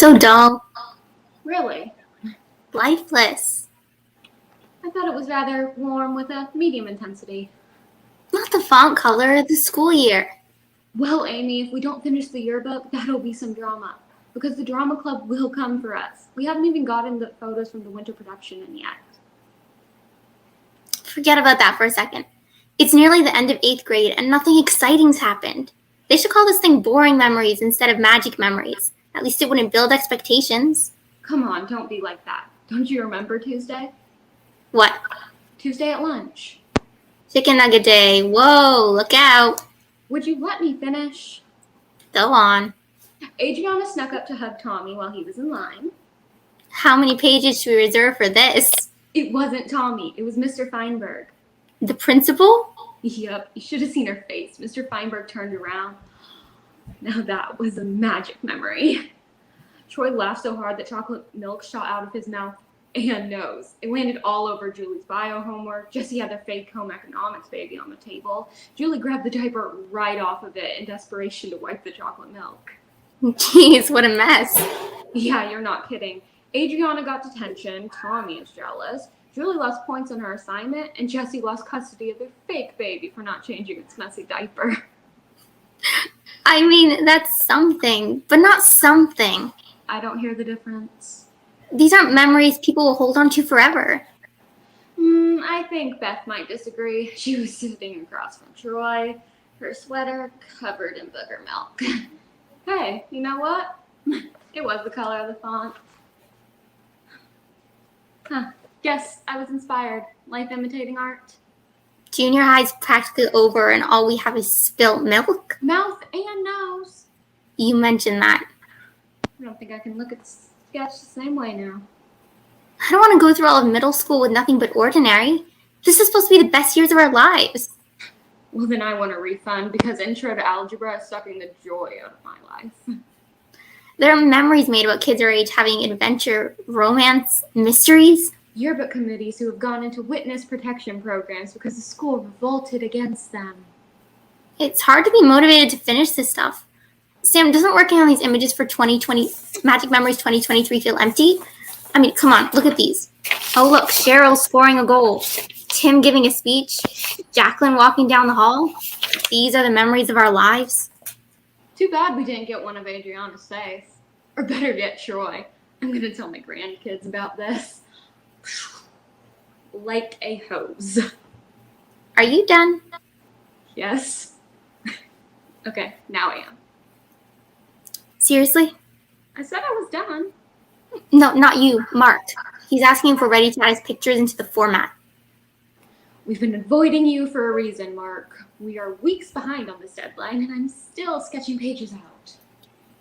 So dull. Really? Lifeless. I thought it was rather warm with a medium intensity. Not the font color of the school year. Well, Amy, if we don't finish the yearbook, that'll be some drama. Because the drama club will come for us. We haven't even gotten the photos from the winter production in yet. Forget about that for a second. It's nearly the end of 8th grade and nothing exciting's happened. They should call this thing boring memories instead of magic memories. At least it wouldn't build expectations. Come on, don't be like that. Don't you remember Tuesday? What? Tuesday at lunch. Chicken nugget day. Whoa, look out. Would you let me finish? Go on. Adrianna snuck up to hug Tommy while he was in line. How many pages should we reserve for this? It wasn't Tommy. It was Mr. Feinberg. The principal? Yep, you should have seen her face. Mr. Feinberg turned around. Now that was a magic memory. Troy laughed so hard that chocolate milk shot out of his mouth and nose. It landed all over Julie's bio homework. Jessie had their fake home economics baby on the table. Julie grabbed the diaper right off of it in desperation to wipe the chocolate milk. Jeez, what a mess. Yeah, you're not kidding. Adrianna got detention. Tommy is jealous. Julie lost points on her assignment, and Jessie lost custody of their fake baby for not changing its messy diaper. I mean, that's something, but not something. I don't hear the difference. These aren't memories people will hold on to forever. I think Beth might disagree. She was sitting across from Troy, her sweater covered in booger milk. Hey, you know what? It was the color of the font. Guess I was inspired. Life imitating art. Junior high's practically over and all we have is spilt milk? Mouth and nose. You mentioned that. I don't think I can look at the sketch the same way now. I don't want to go through all of middle school with nothing but ordinary. This is supposed to be the best years of our lives. Well, then I want a refund because Intro to Algebra is sucking the joy out of my life. There are memories made about kids our age having adventure, romance, mysteries. Yearbook committees who have gone into witness protection programs because the school revolted against them. It's hard to be motivated to finish this stuff. Sam, doesn't working on these images for 2020 Magic Memories 2023 feel empty? I mean, come on, look at these. Oh, look, Cheryl scoring a goal. Tim giving a speech. Jacqueline walking down the hall. These are the memories of our lives. Too bad we didn't get one of Adrianna's face. Or better yet, Troy. I'm going to tell my grandkids about this. Like a hose. Are you done? Yes. Okay, now I am. Seriously? I said I was done. No, not you, Mark. He's asking if we're ready to add his pictures into the format. We've been avoiding you for a reason, Mark. We are weeks behind on this deadline, and I'm still sketching pages out.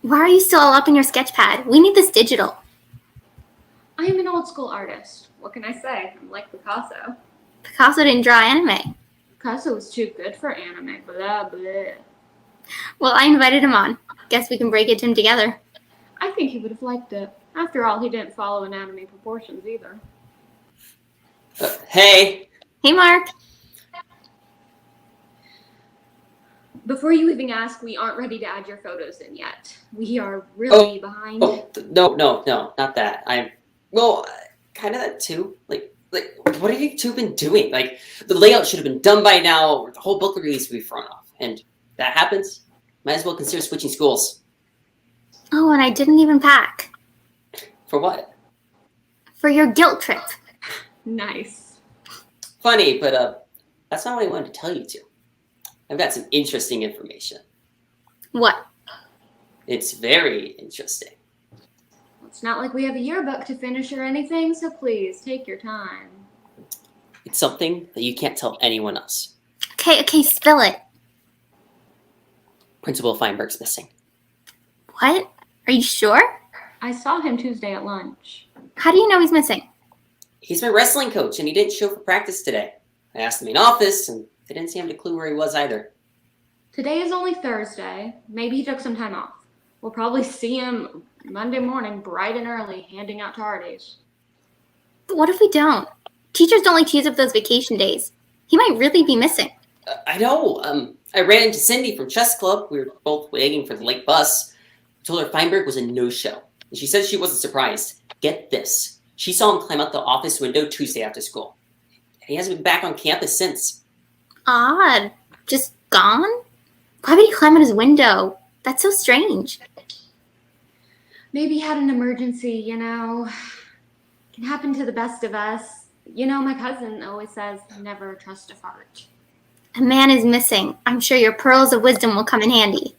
Why are you still all up in your sketch pad? We need this digital. I am an old school artist. What can I say? I'm like Picasso. Picasso didn't draw anime. Picasso was too good for anime. Blah, blah. Well, I invited him on. Guess we can break it to him together. I think he would have liked it. After all, he didn't follow anatomy proportions either. Hey. Hey, Mark. Before you even ask, we aren't ready to add your photos in yet. We are really behind. No, not that. Kind of that too. Like, what have you two been doing? Like, the layout should have been done by now, or the whole book release would be thrown off. And that happens, might as well consider switching schools. Oh, and I didn't even pack. For what? For your guilt trip. Nice. Funny, but that's not what I wanted to tell you to. I've got some interesting information. What? It's very interesting. It's not like we have a yearbook to finish or anything, so please, take your time. It's something that you can't tell anyone else. Okay, spill it. Principal Feinberg's missing. What? Are you sure? I saw him Tuesday at lunch. How do you know he's missing? He's my wrestling coach, and he didn't show for practice today. I asked him in office, and they didn't seem to have a clue where he was either. Today is only Thursday. Maybe he took some time off. We'll probably see him Monday morning, bright and early, handing out tardies. But what if we don't? Teachers don't like to use up those vacation days. He might really be missing. I know. I ran into Cindy from chess club. We were both waiting for the late bus. I told her Feinberg was a no-show. And she said she wasn't surprised. Get this. She saw him climb out the office window Tuesday after school. And he hasn't been back on campus since. Odd. Just gone? Why would he climb out his window? That's so strange. Maybe he had an emergency, Can happen to the best of us. My cousin always says, never trust a fart. A man is missing. I'm sure your pearls of wisdom will come in handy.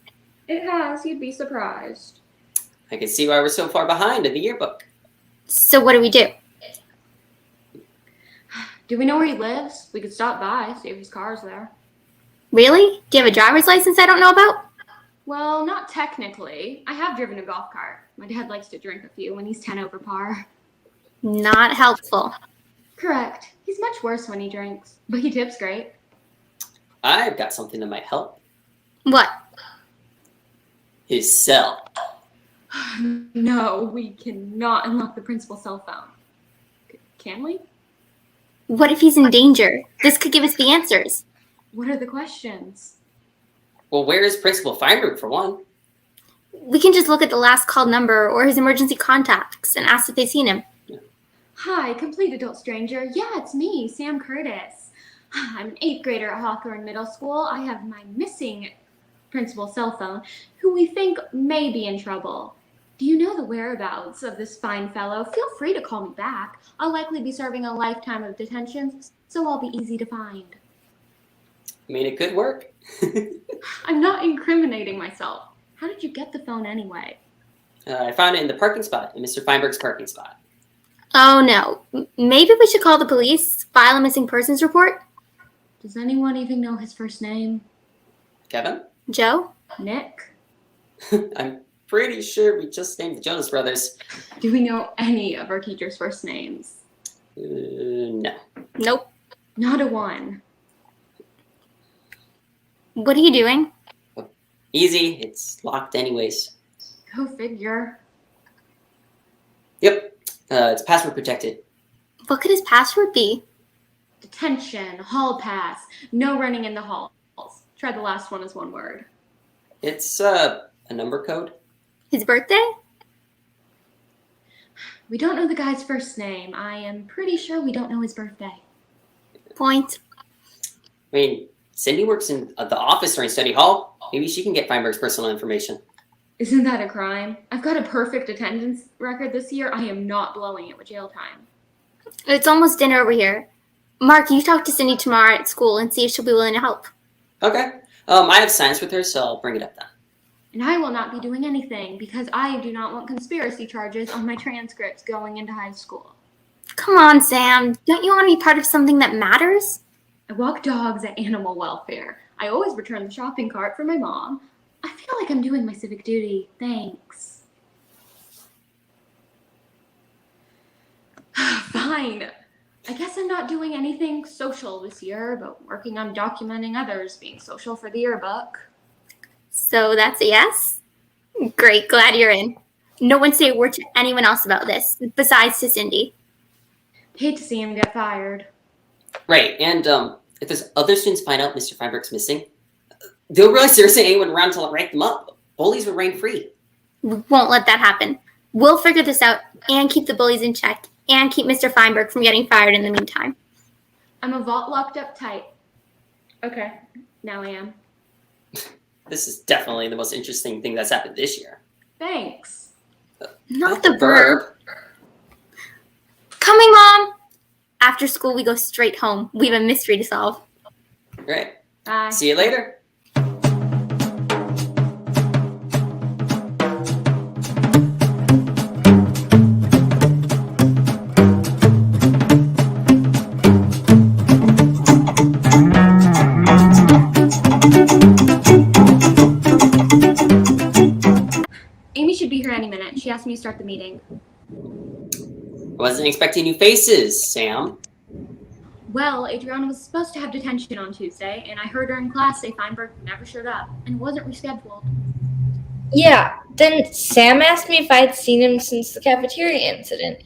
It has. You'd be surprised. I can see why we're so far behind in the yearbook. So what do we do? Do we know where he lives? We could stop by, see if his car's there. Really? Do you have a driver's license I don't know about? Well, not technically. I have driven a golf cart. My dad likes to drink a few when he's 10 over par. Not helpful. Correct. He's much worse when he drinks, but he tips great. I've got something that might help. What? His cell. No, we cannot unlock the principal's cell phone. Can we? What if he's in danger? This could give us the answers. What are the questions? Well, where is Principal Feinberg, for one? We can just look at the last called number or his emergency contacts and ask if they've seen him. Hi, complete adult stranger. Yeah, it's me, Sam Curtis. I'm an 8th grader at Hawthorne Middle School. I have my missing principal's cell phone, who we think may be in trouble. Do you know the whereabouts of this fine fellow? Feel free to call me back. I'll likely be serving a lifetime of detention, so I'll be easy to find. I mean, it could work. I'm not incriminating myself. How did you get the phone anyway? I found it in the parking spot, in Mr. Feinberg's parking spot. Oh no. Maybe we should call the police, file a missing persons report? Does anyone even know his first name? Kevin? Joe? Nick? I'm pretty sure we just named the Jonas Brothers. Do we know any of our teachers' first names? No. Nope. Not a one. What are you doing? Easy. It's locked anyways. Go figure. Yep. It's password protected. What could his password be? Detention, hall pass, no running in the halls. Try the last one as one word. It's a number code. His birthday? We don't know the guy's first name. I am pretty sure we don't know his birthday. Point. I mean, Cindy works in the office during study hall. Maybe she can get Feinberg's personal information. Isn't that a crime? I've got a perfect attendance record this year. I am not blowing it with jail time. It's almost dinner over here. Mark, you talk to Cindy tomorrow at school and see if she'll be willing to help. Okay. I have science with her, so I'll bring it up then. And I will not be doing anything because I do not want conspiracy charges on my transcripts going into high school. Come on, Sam. Don't you want to be part of something that matters? I walk dogs at animal welfare. I always return the shopping cart for my mom. I feel like I'm doing my civic duty. Thanks. Fine. I guess I'm not doing anything social this year, but working on documenting others being social for the yearbook. So that's a yes? Great, glad you're in. No one say a word to anyone else about this, besides to Cindy. Hate to see him get fired. Right, and if those other students find out Mr. Feinberg's missing, they'll realize there isn't anyone around to rank them up. Bullies would reign free. We won't let that happen. We'll figure this out and keep the bullies in check and keep Mr. Feinberg from getting fired in the meantime. I'm a vault locked up tight. Okay, now I am. This is definitely the most interesting thing that's happened this year. Thanks. Not the verb. Coming, Mom! After school, we go straight home. We have a mystery to solve. Right. Bye. See you later. Amy should be here any minute. She asked me to start the meeting. Wasn't expecting new faces, Sam. Well, Adrianna was supposed to have detention on Tuesday, and I heard her in class say Feinberg never showed up and wasn't rescheduled. Yeah, then Sam asked me if I'd seen him since the cafeteria incident,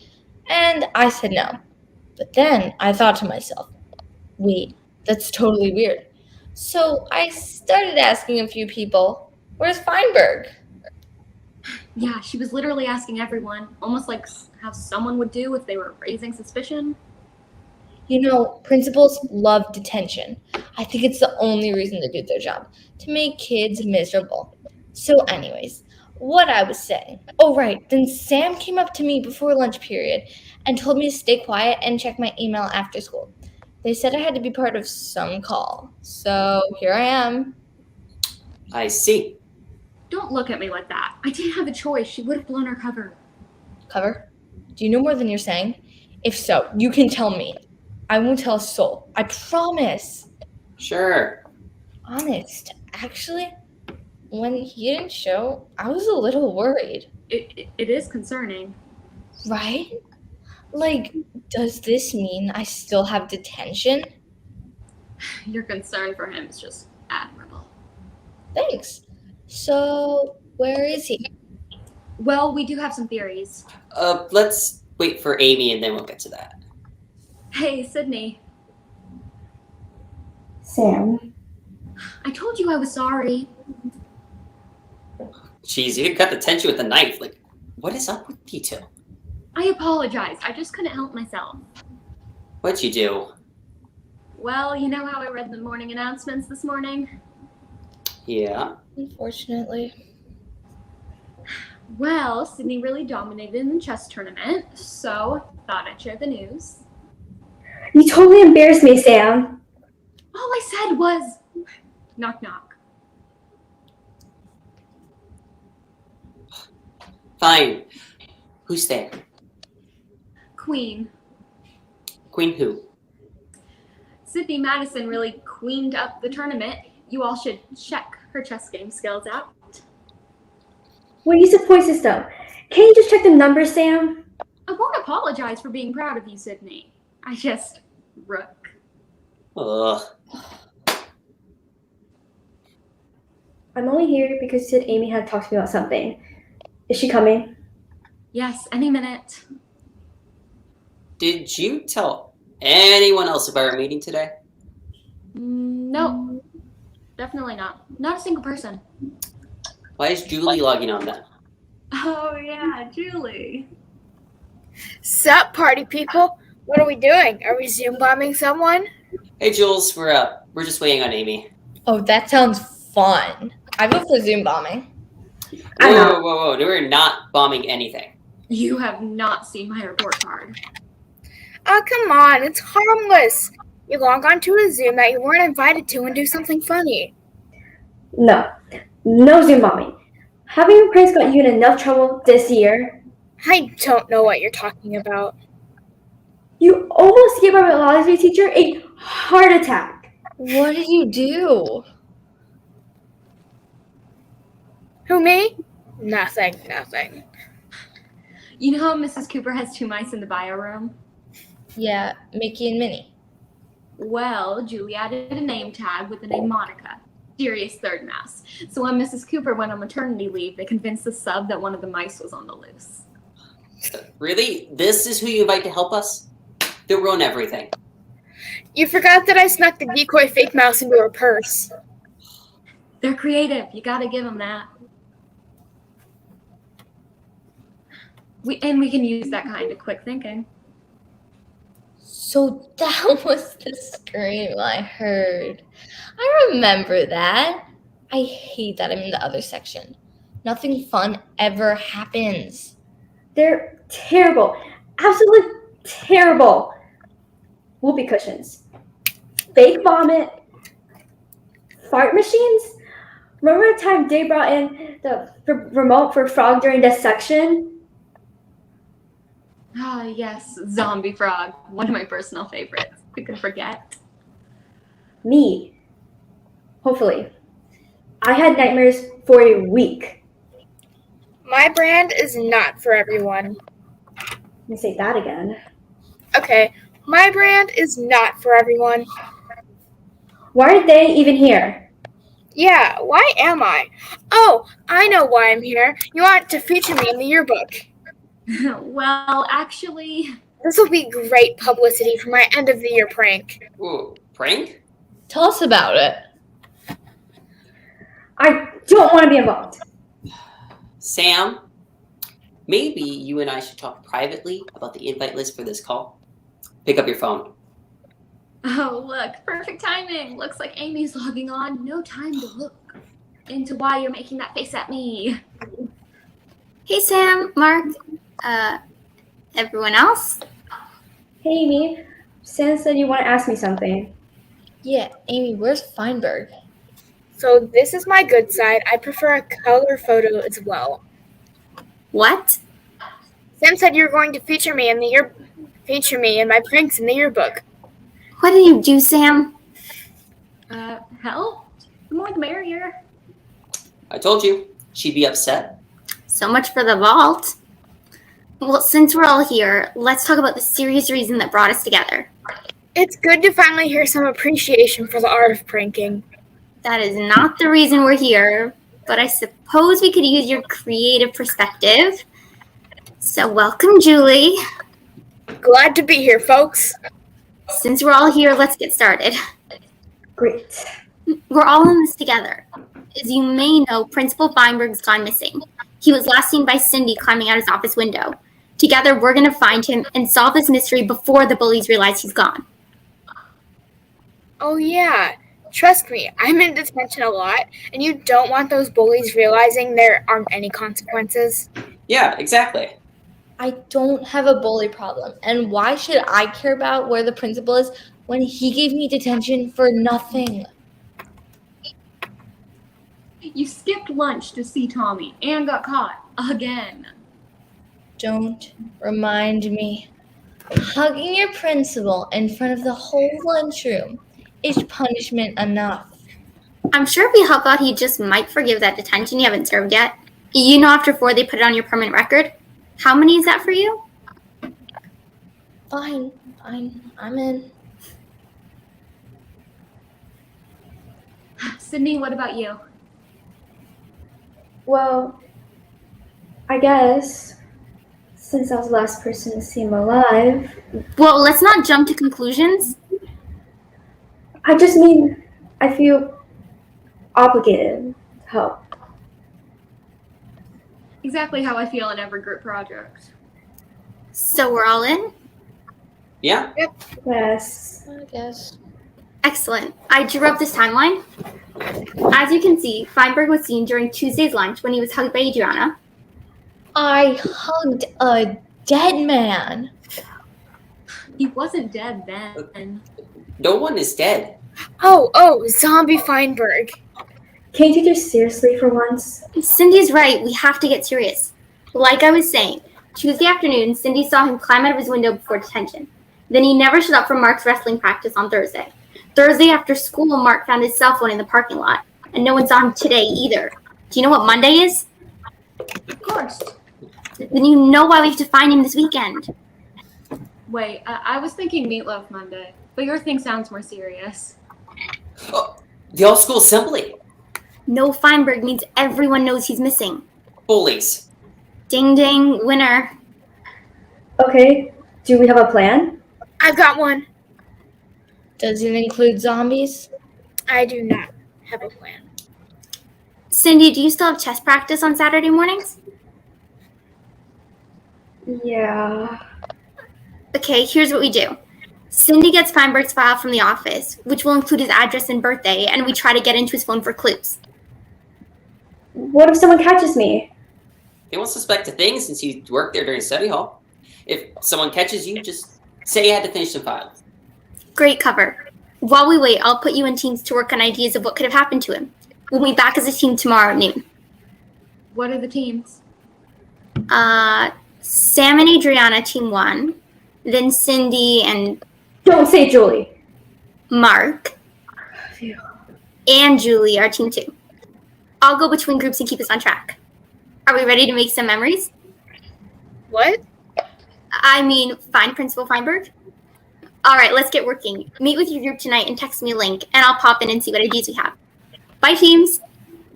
and I said no. But then I thought to myself, wait, that's totally weird. So I started asking a few people, where's Feinberg? Yeah, she was literally asking everyone, almost like how someone would do if they were raising suspicion. You know, principals love detention. I think it's the only reason they do their job, to make kids miserable. So, anyways, what I was saying. Oh, right. Then Sam came up to me before lunch period and told me to stay quiet and check my email after school. They said I had to be part of some call. So, here I am. I see. Don't look at me like that. I didn't have a choice. She would have blown her cover. Cover? Do you know more than you're saying? If so, you can tell me. I won't tell a soul. I promise. Sure. Honest. Actually, when he didn't show, I was a little worried. It is concerning. Right? Like, does this mean I still have detention? Your concern for him is just admirable. Thanks. So, where is he? Well, we do have some theories. Let's wait for Amy and then we'll get to that. Hey, Sydney. Sam. I told you I was sorry. Jeez, you cut the tension with a knife. Like, what is up with you two? I apologize. I just couldn't help myself. What'd you do? Well, you know how I read the morning announcements this morning? Yeah. Unfortunately. Well, Sydney really dominated in the chess tournament, so thought I'd share the news. You totally embarrassed me, Sam. All I said was, knock knock. Fine. Who's there? Queen. Queen who? Sydney Madison really queened up the tournament. You all should check her chess game skills out. When you use a point system, can you just check the numbers, Sam? I won't apologize for being proud of you, Sydney. I just rook. Ugh. I'm only here because you said Amy had talked to me about something. Is she coming? Yes, any minute. Did you tell anyone else about our meeting today? No, definitely not. Not a single person. Why is Julie logging on then? Oh yeah, Julie. Sup, party people? What are we doing? Are we Zoom bombing someone? Hey Jules, we're up. We're just waiting on Amy. Oh, that sounds fun. I vote for Zoom bombing. I'm Whoa, not. whoa. We're not bombing anything. You have not seen my report card. Oh, come on. It's harmless. You log on to a Zoom that you weren't invited to and do something funny. No. No Zoom bombing. Having your pranks got you in enough trouble this year. I don't know what you're talking about. You almost gave our biology teacher a heart attack. What did you do? Who, me? Nothing. You know how Mrs. Cooper has 2 mice in the bio room? Yeah, Mickey and Minnie. Well, Julie added a name tag with the name Monica. Serious third mouse. So when Mrs. Cooper went on maternity leave, they convinced the sub that one of the mice was on the loose. Really? This is who you invite to help us? They'll ruin everything. You forgot that I snuck the decoy fake mouse into her purse. They're creative. You gotta give them that. We can use that kind of quick thinking. So that was the scream I heard. I remember that. I hate that I'm in the other section. Nothing fun ever happens. They're terrible. Absolutely terrible. Whoopee cushions. Fake vomit. Fart machines. Remember the time they brought in the remote for Frog during dissection? Ah, yes, Zombie Frog. One of my personal favorites. Who can forget? Me. Hopefully. I had nightmares for a week. My brand is not for everyone. Let me say that again. Okay, my brand is not for everyone. Why are they even here? Yeah, why am I? Oh, I know why I'm here. You want to feature me in the yearbook. Well, actually, This will be great publicity for my end of the year prank. Ooh, prank? Tell us about it. I don't want to be involved. Sam, maybe you and I should talk privately about the invite list for this call. Pick up your phone. Oh, look, perfect timing. Looks like Amy's logging on. No time to look into why you're making that face at me. Hey, Sam, Mark, everyone else? Hey, Amy. Sam said you want to ask me something. Yeah, Amy, where's Feinberg? So this is my good side. I prefer a color photo as well. What? Sam said you're going to feature me in my pranks in the yearbook. What did you do, Sam? Hell, the more the merrier. I told you, she'd be upset. So much for the vault. Well, since we're all here, let's talk about the serious reason that brought us together. It's good to finally hear some appreciation for the art of pranking. That is not the reason we're here, but I suppose we could use your creative perspective. So welcome, Julie. Glad to be here, folks. Since we're all here, let's get started. Great. We're all in this together. As you may know, Principal Feinberg's gone missing. He was last seen by Cindy climbing out his office window. Together, we're going to find him and solve this mystery before the bullies realize he's gone. Oh yeah, trust me, I'm in detention a lot, and you don't want those bullies realizing there aren't any consequences. Yeah, exactly. I don't have a bully problem. And why should I care about where the principal is when he gave me detention for nothing? You skipped lunch to see Tommy and got caught again. Don't remind me. Hugging your principal in front of the whole lunchroom is punishment enough. I'm sure if we help out, he just might forgive that detention you haven't served yet. You know, after 4, they put it on your permanent record. How many is that for you? Fine, I'm in. Sydney, what about you? Well, I guess since I was the last person to see him alive, Well, let's not jump to conclusions. I just mean I feel obligated to help. Exactly how I feel in every group project. So we're all in? Yeah? Yes. I guess. Excellent. I drew up this timeline. As you can see, Feinberg was seen during Tuesday's lunch when he was hugged by Adrianna. I hugged a dead man. He wasn't dead then. No one is dead. Oh, zombie Feinberg. Can you take this seriously for once? Cindy's right. We have to get serious. Like I was saying, Tuesday afternoon, Cindy saw him climb out of his window before detention. Then he never showed up for Mark's wrestling practice on Thursday. Thursday after school, Mark found his cell phone in the parking lot, and no one saw him today either. Do you know what Monday is? Of course. Then you know why we have to find him this weekend. Wait, I was thinking Meatloaf Monday, but your thing sounds more serious. Oh, the all-school assembly. No Feinberg means everyone knows he's missing. Bullies. Ding ding, winner. Okay, do we have a plan? I've got one. Does it include zombies? I do not have a plan. Cindy, do you still have chess practice on Saturday mornings? Yeah. Okay, here's what we do. Cindy gets Feinberg's file from the office, which will include his address and birthday, and we try to get into his phone for clues. What if someone catches me? They won't suspect a thing since you worked there during study hall. If someone catches you, just say you had to finish some files. Great cover. While we wait, I'll put you in teams to work on ideas of what could have happened to him. We'll meet back as a team tomorrow at noon. What are the teams? Sam and Adrianna, team 1. Then Cindy and Don't say Julie. Mark. Phew. And Julie are team 2. I'll go between groups and keep us on track. Are we ready to make some memories? What? I mean, find Principal Feinberg? All right, let's get working. Meet with your group tonight and text me a link, and I'll pop in and see what ideas we have. Bye, teams.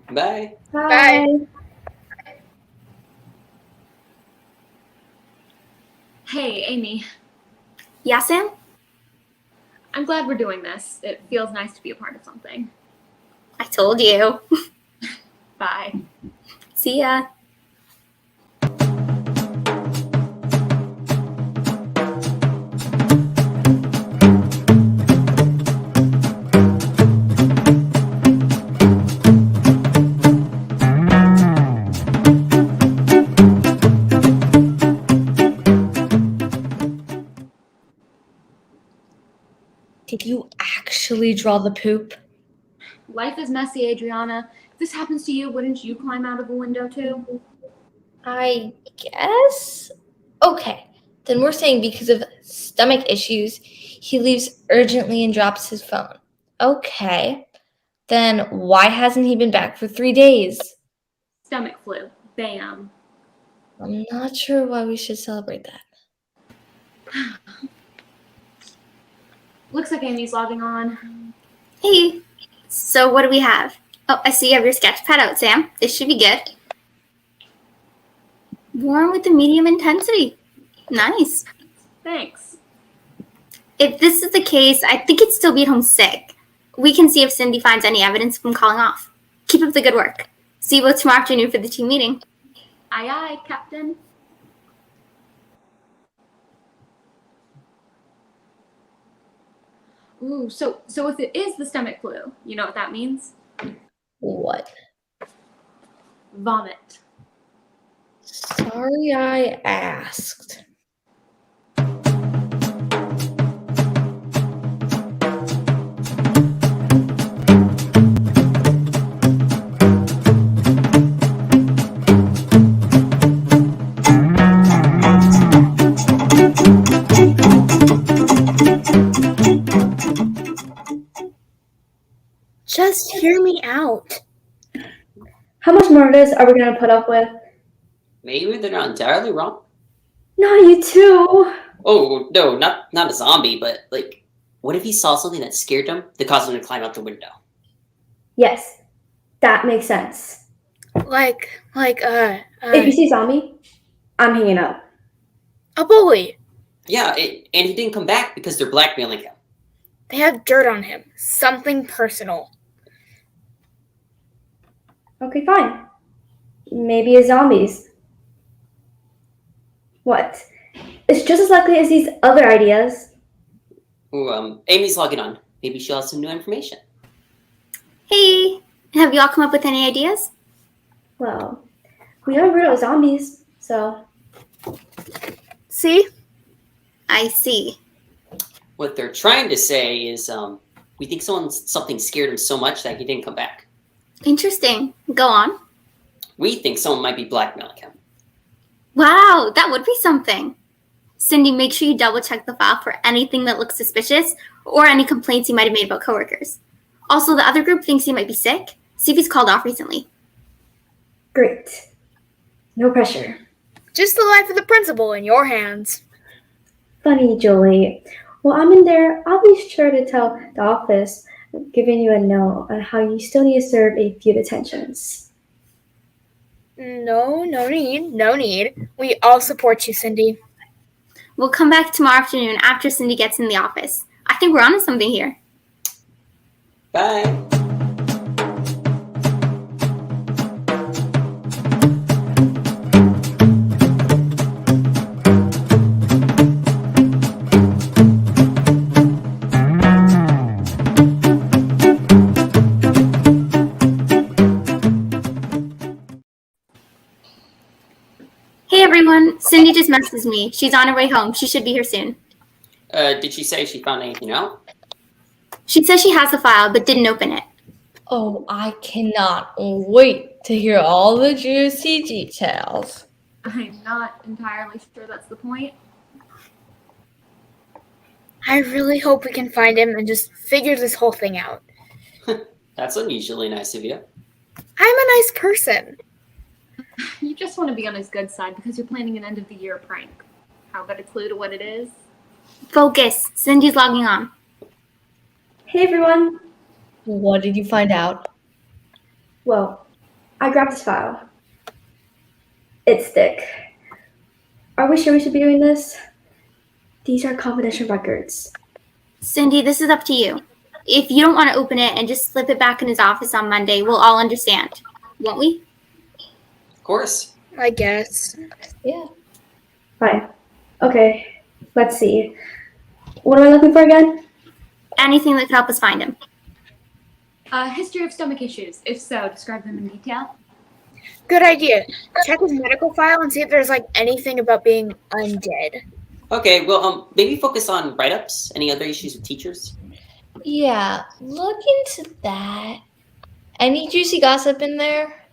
Bye. Bye. Hey, Amy. Yeah, Sam? I'm glad we're doing this. It feels nice to be a part of something. I told you. Bye. See ya. Did you actually draw the poop? Life is messy, Adrianna. If this happens to you, wouldn't you climb out of a window too? I guess? Okay, then we're saying because of stomach issues, he leaves urgently and drops his phone. Okay, then why hasn't he been back for 3 days? Stomach flu. Bam. I'm not sure why we should celebrate that. Looks like Amy's logging on. Hey, so what do we have? Oh, I see you have your sketch pad out, Sam. This should be good. Warm with the medium intensity. Nice. Thanks. If this is the case, I think he'd still be at home sick. We can see if Cindy finds any evidence of him calling off. Keep up the good work. See you both tomorrow afternoon for the team meeting. Aye, aye, Captain. Ooh, so if it is the stomach flu, you know what that means? What? Vomit. Sorry I asked. Just hear me out. How much more of this are we going to put up with? Maybe they're not entirely wrong. Not you too. Oh, no, not a zombie, but, like, what if he saw something that scared him that caused him to climb out the window? Yes, that makes sense. If you see a zombie, I'm hanging up. A bully. Yeah, and he didn't come back because they're blackmailing him. They have dirt on him. Something personal. Okay, fine. Maybe it's zombies. What? It's just as likely as these other ideas. Ooh, Amy's logging on. Maybe she'll have some new information. Hey, have you all come up with any ideas? Well, we haven't heard of zombies, so. See? I see. What they're trying to say is, we think something scared him so much that he didn't come back. Interesting. Go on. We think someone might be blackmailing him. Wow, that would be something. Cindy, make sure you double check the file for anything that looks suspicious or any complaints he might have made about coworkers. Also, the other group thinks he might be sick. See if he's called off recently. Great. No pressure. Just the life of the principal in your hands. Funny, Julie. While I'm in there, I'll be sure to tell the office, giving you a note on how you still need to serve a few detentions. No need. We all support you, Cindy. We'll come back tomorrow afternoon after Cindy gets in the office. I think we're onto something here. Bye. Hey everyone, Cindy just messaged me. She's on her way home. She should be here soon. Did she say she found anything out? She says she has the file but didn't open it. Oh, I cannot wait to hear all the juicy details. I'm not entirely sure that's the point. I really hope we can find him and just figure this whole thing out. That's unusually nice of you. I'm a nice person. You just want to be on his good side because you're planning an end-of-the-year prank. How about a clue to what it is? Focus. Cindy's logging on. Hey, everyone. What did you find out? Well, I grabbed this file. It's thick. Are we sure we should be doing this? These are confidential records. Cindy, this is up to you. If you don't want to open it and just slip it back in his office on Monday, we'll all understand. Won't we? Of course. I guess. Yeah. Fine. Okay, let's see. What am I looking for again? Anything that could help us find him. History of stomach issues. If so, describe them in detail. Good idea. Check his medical file and see if there's anything about being undead. Okay, well, maybe focus on write-ups. Any other issues with teachers? Yeah, look into that. Any juicy gossip in there?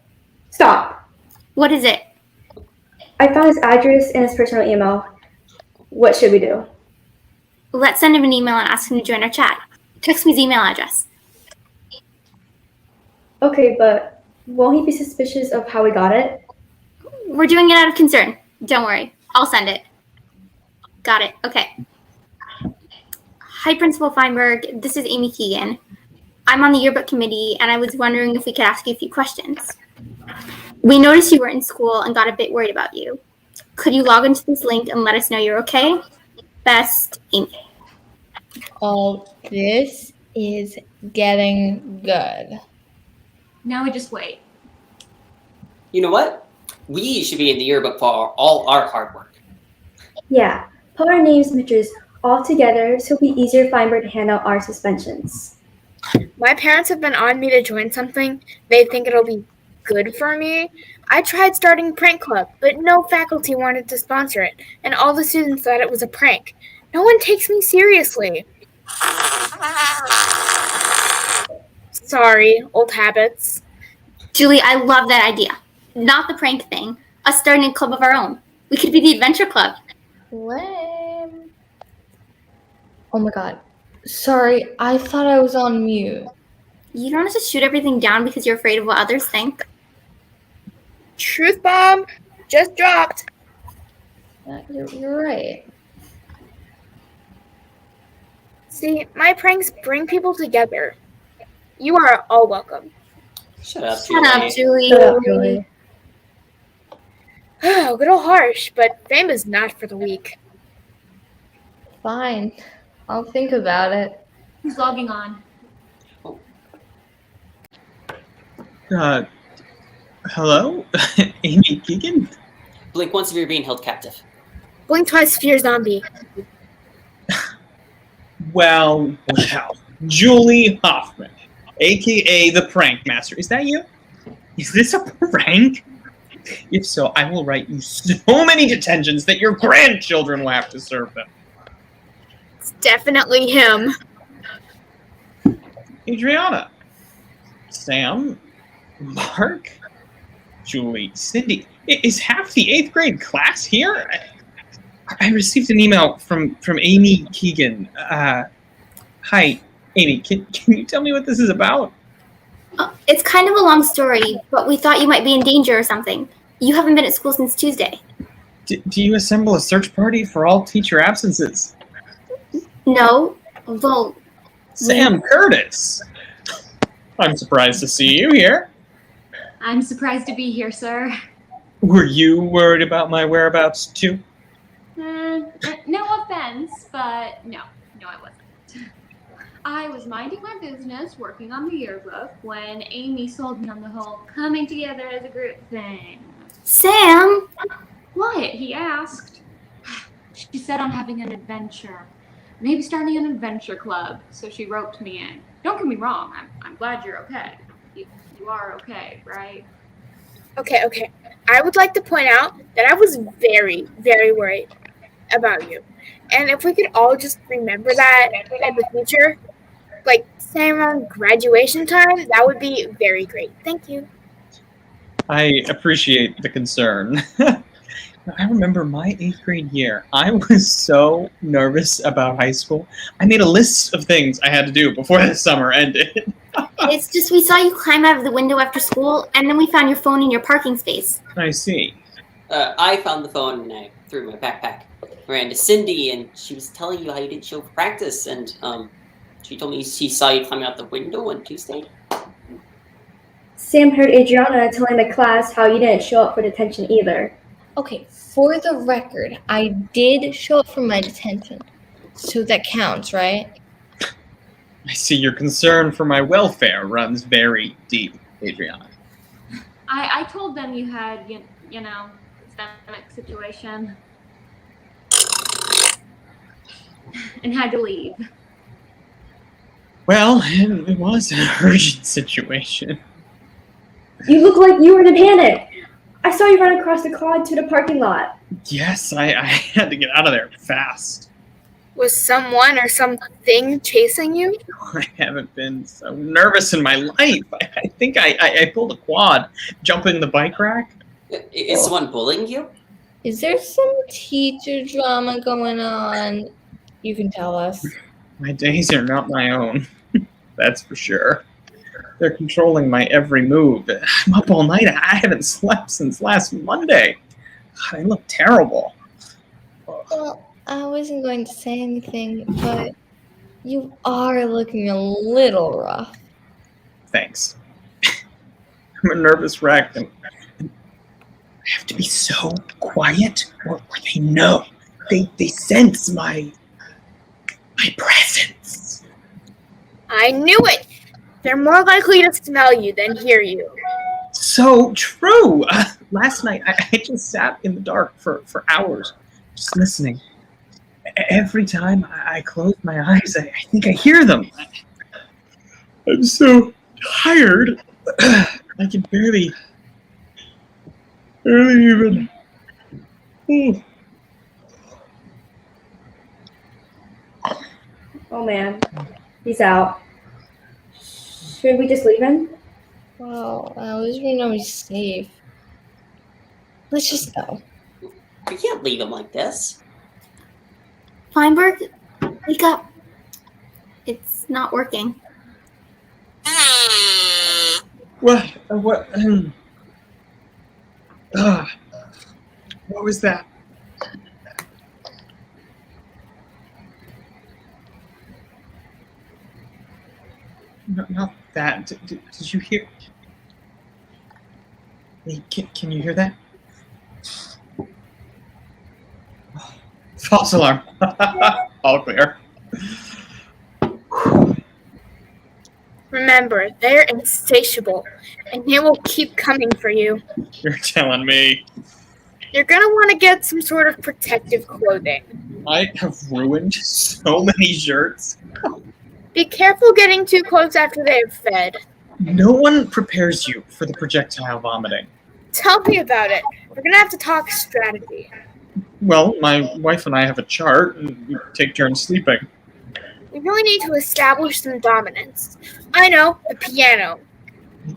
Stop. What is it? I found his address and his personal email. What should we do? Let's send him an email and ask him to join our chat. Text me his email address. Okay, but won't he be suspicious of how we got it? We're doing it out of concern. Don't worry. I'll send it. Got it. Okay. Hi, Principal Feinberg. This is Amy Keegan. I'm on the yearbook committee, and I was wondering if we could ask you a few questions. We noticed you were in school and got a bit worried about you. Could you log into this link and let us know you're okay? Best, Amy. Oh, this is getting good. Now we just wait. You know what? We should be in the yearbook for all our hard work. Yeah, put our names and pictures all together so it'll be easier for Feinberg to hand out our suspensions. My parents have been on me to join something. They think it'll be good for me. I tried starting a prank club, but no faculty wanted to sponsor it, and all the students thought it was a prank. No one takes me seriously. Sorry, old habits. Julie, I love that idea. Not the prank thing. Us starting a club of our own. We could be the adventure club. Lame. Oh my god. Sorry, I thought I was on mute. You don't have to shoot everything down because you're afraid of what others think. Truth bomb just dropped. You're right. See, my pranks bring people together. You are all welcome. Shut up, Shut up, Julie. Shut up, Julie. A little harsh, but fame is not for the weak. Fine. I'll think about it. Who's logging on? Hello? Amy Keegan? Blink once if you're being held captive. Blink twice if you're a zombie. Well, Julie Hoffman, aka the Prank Master. Is that you? Is this a prank? If so, I will write you so many detentions that your grandchildren will have to serve them. It's definitely him. Adrianna, Sam, Mark, Julie, Cindy. Is half the 8th grade class here? I received an email from Amy Keegan. Hi, Amy. Can you tell me what this is about? It's kind of a long story, but we thought you might be in danger or something. You haven't been at school since Tuesday. Do you assemble a search party for all teacher absences? No. Well, Sam Curtis. I'm surprised to see you here. I'm surprised to be here, sir. Were you worried about my whereabouts too? No offense, but no, I wasn't. I was minding my business, working on the yearbook, when Amy sold me on the whole coming together as a group thing. Sam! What? He asked. She said I'm having an adventure. Maybe starting an adventure club, so she roped me in. Don't get me wrong, I'm glad you're okay. You are okay, right? Okay. I would like to point out that I was very, very worried about you. And if we could all just remember that in the future, like say around graduation time, that would be very great. Thank you. I appreciate the concern. I remember my 8th grade year. I was so nervous about high school. I made a list of things I had to do before the summer ended. It's just we saw you climb out of the window after school, and then we found your phone in your parking space. I see. I found the phone and I threw it in my backpack. Ran to Cindy and she was telling you how you didn't show for practice, and she told me she saw you climbing out the window on Tuesday. Sam heard Adrianna telling the class how you didn't show up for detention either. Okay, for the record, I did show up for my detention. So that counts, right? I see your concern for my welfare runs very deep, Adrianna. I told them you had, you know, stomach situation. And had to leave. Well, it was an urgent situation. You look like you were in a panic. I saw you run across the quad to the parking lot. Yes, I had to get out of there fast. Was someone or something chasing you? I haven't been so nervous in my life. I think I pulled a quad jumping the bike rack. Is someone bullying you? Is there some teacher drama going on? You can tell us. My days are not my own. That's for sure. They're controlling my every move. I'm up all night. I haven't slept since last Monday. God, I look terrible. Well, I wasn't going to say anything, but you are looking a little rough. Thanks. I'm a nervous wreck, and I have to be so quiet, or they know. They sense my presence. I knew it! They're more likely to smell you than hear you. So true. Last night, I just sat in the dark for hours, just listening. Every time I close my eyes, I think I hear them. I'm so tired. I can barely even. Oh man, he's out. Should we just leave him? Well, at least we know he's safe. Let's just go. We can't leave him like this. Feinberg, wake up. It's not working. What was that? Not that. Did you hear? Hey, can you hear that? False alarm. All clear. Remember, they're insatiable, and they will keep coming for you. You're telling me. You're gonna want to get some sort of protective clothing. I have ruined so many shirts. Be careful getting too close after they have fed. No one prepares you for the projectile vomiting. Tell me about it. We're gonna have to talk strategy. Well, my wife and I have a chart, and we take turns sleeping. We really need to establish some dominance. I know, the piano.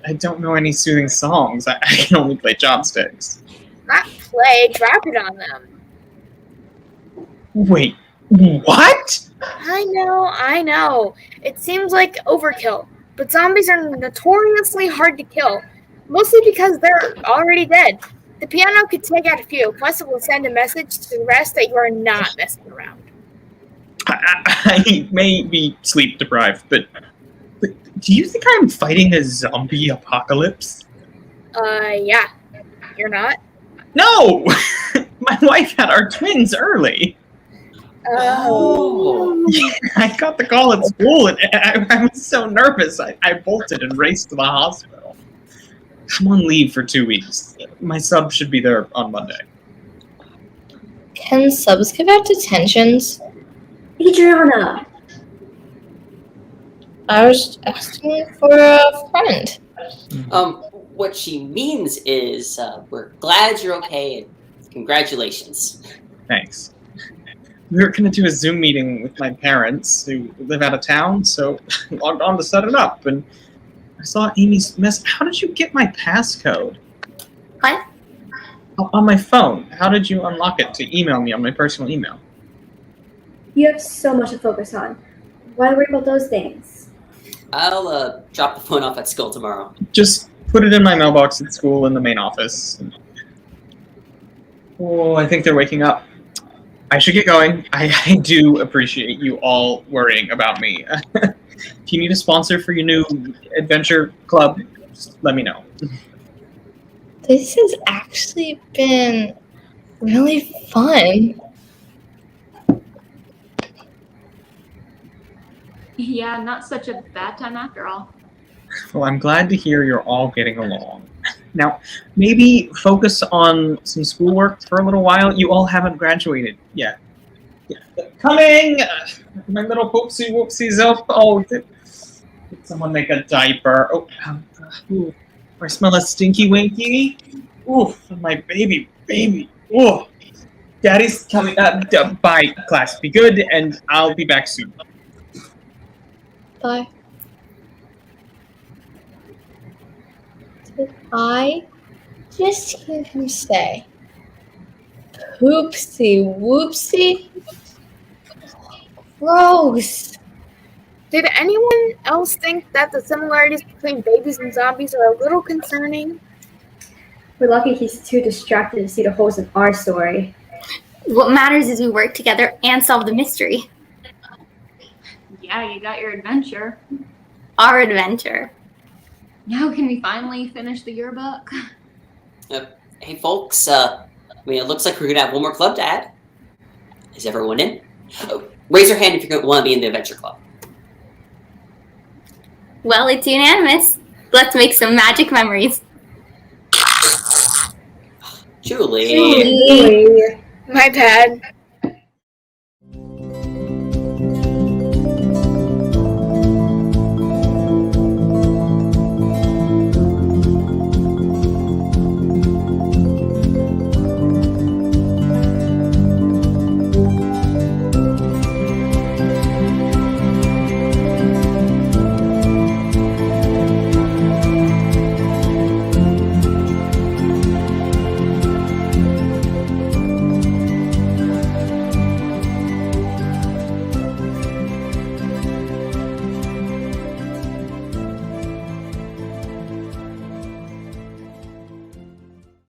I don't know any soothing songs. I can only play chopsticks. Not play, drop it on them. Wait, what? I know. It seems like overkill, but zombies are notoriously hard to kill, mostly because they're already dead. The piano could take out a few, plus it will send a message to the rest that you are not messing around. I may be sleep deprived, but do you think I'm fighting a zombie apocalypse? Yeah. You're not? No! My wife had our twins early. Oh. I got the call at school, and I was so nervous. I bolted and raced to the hospital. I'm on leave for 2 weeks. My sub should be there on Monday. Can subs give out detentions? Adrianna! I was asking for a friend. What she means is, we're glad you're okay and congratulations. Thanks. We were going to do a Zoom meeting with my parents who live out of town, so I logged on to set it up, and I saw Amy's mess. How did you get my passcode? What? On my phone. How did you unlock it to email me on my personal email? You have so much to focus on. Why worry about those things? I'll drop the phone off at school tomorrow. Just put it in my mailbox at school in the main office. Oh, I think they're waking up. I should get going. I do appreciate you all worrying about me. If you need a sponsor for your new adventure club, just let me know. This has actually been really fun. Yeah, not such a bad time after all. Well, I'm glad to hear you're all getting along. Now, maybe focus on some schoolwork for a little while. You all haven't graduated yet. Yeah. Coming! My little poopsie whoopsies up. Oh, did someone make a diaper? Oh, ooh. I smell a stinky winky. Ooh, my baby. Ooh. Daddy's coming. Bye, class. Be good, and I'll be back soon. Bye. Did I just hear him say, "Poopsie whoopsie"? Gross. Did anyone else think that the similarities between babies and zombies are a little concerning? We're lucky he's too distracted to see the holes in our story. What matters is we work together and solve the mystery. Yeah, you got your adventure. Our adventure. Now can we finally finish the yearbook? Hey, folks. It looks like we're gonna have one more club to add. Is everyone in? Oh, raise your hand if you want to be in the adventure club. Well, it's unanimous. Let's make some magic memories. Julie. Hey. My bad.